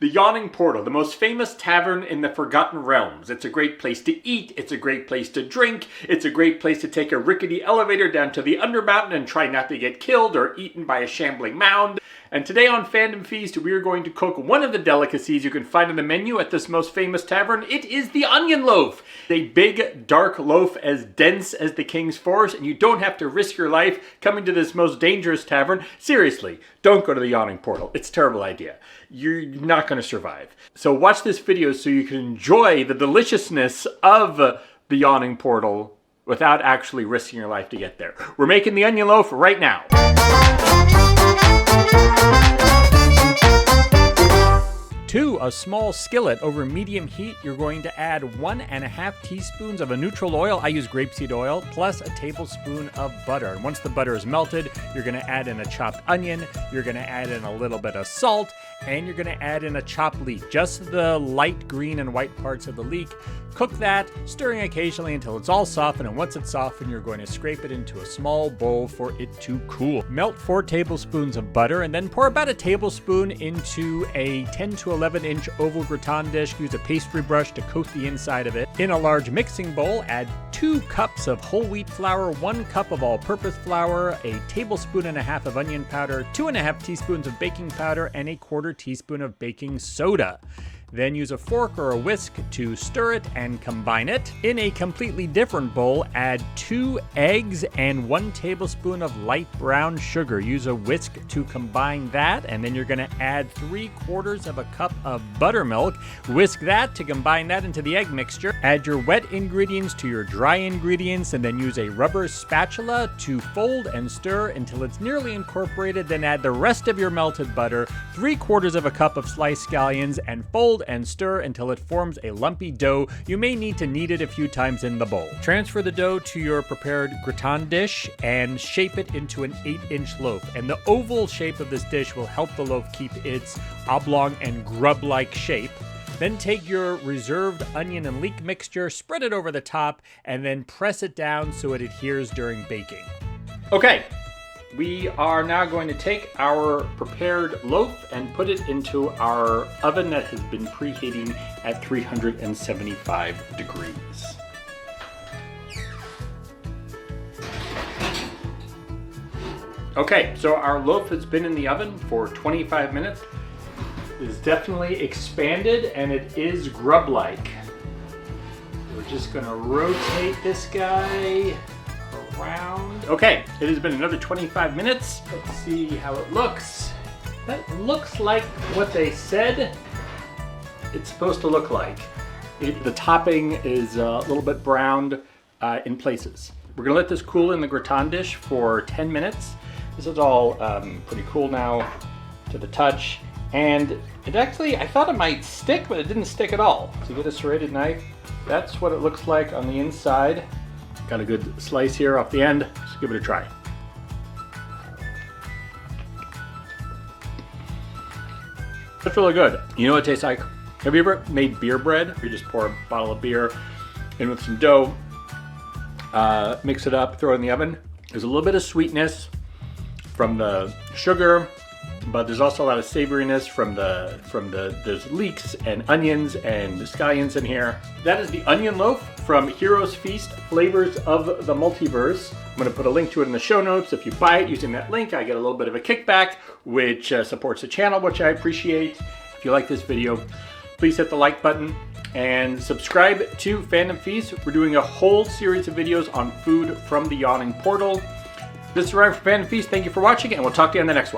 The Yawning Portal, the most famous tavern in the Forgotten Realms. It's a great place to eat, it's a great place to drink, it's a great place to take a rickety elevator down to the Undermountain and try not to get killed or eaten by a shambling mound. And today on Fandom Feast, we are going to cook one of the delicacies you can find on the menu at this most famous tavern. It is the Onion Loaf. A big, dark loaf as dense as the King's Forest, and you don't have to risk your life coming to this most dangerous tavern. Seriously, don't go to the Yawning Portal. It's a terrible idea. You're not going to survive. So watch this video so you can enjoy the deliciousness of the Yawning Portal without actually risking your life to get there. We're making the Onion Loaf right now. To a small skillet over medium heat, you're going to add 1.5 teaspoons of a neutral oil. I use grapeseed oil, plus a tablespoon of butter. And once the butter is melted, you're going to add in a chopped onion, you're going to add in a little bit of salt, and you're going to add in a chopped leek, just the light green and white parts of the leek. Cook that, stirring occasionally until it's all softened, and once it's softened, you're going to scrape it into a small bowl for it to cool. Melt 4 tablespoons of butter, and then pour about a tablespoon into a 10 to 11-inch oval gratin dish. Use a pastry brush to coat the inside of it. In a large mixing bowl, add 2 cups of whole wheat flour, 1 cup of all-purpose flour, a tablespoon and a half of onion powder, 2.5 teaspoons of baking powder, and a 1/4 teaspoon of baking soda. Then use a fork or a whisk to stir it and combine it. In a completely different bowl, add 2 eggs and 1 tablespoon of light brown sugar. Use a whisk to combine that, and then you're going to add 3/4 of a cup of buttermilk. Whisk that to combine that into the egg mixture. Add your wet ingredients to your dry ingredients, and then use a rubber spatula to fold and stir until it's nearly incorporated. Then add the rest of your melted butter, 3/4 of a cup of sliced scallions, and fold and stir until it forms a lumpy dough. You may need to knead it a few times in the bowl. Transfer the dough to your prepared gratin dish and shape it into an 8-inch loaf. And the oval shape of this dish will help the loaf keep its oblong and grub-like shape. Then take your reserved onion and leek mixture, spread it over the top, and then press it down so it adheres during baking. Okay. We are now going to take our prepared loaf and put it into our oven that has been preheating at 375 degrees. Okay, so our loaf has been in the oven for 25 minutes. It is definitely expanded and it is grub-like. We're just gonna rotate this guy around. Okay, it has been another 25 minutes. Let's see how it looks. That looks like what they said it's supposed to look like. The topping is a little bit browned in places. We're gonna let this cool in the gratin dish for 10 minutes. This is all pretty cool now to the touch. And it actually, I thought it might stick, but it didn't stick at all. So you get a serrated knife. That's what it looks like on the inside. Got a good slice here off the end. Let's give it a try. That's really good. You know what it tastes like? Have you ever made beer bread? You just pour a bottle of beer in with some dough, mix it up, throw it in the oven. There's a little bit of sweetness from the sugar, but there's also a lot of savoriness from there's leeks and onions and scallions in here. That is the Onion Loaf from Heroes Feast, Flavors of the Multiverse. I'm going to put a link to it in the show notes. If you buy it using that link, I get a little bit of a kickback, which supports the channel, which I appreciate. If you like this video, please hit the like button and subscribe to Fandom Feast. We're doing a whole series of videos on food from the Yawning Portal. This is Ryan from Fandom Feast. Thank you for watching, and we'll talk to you on the next one.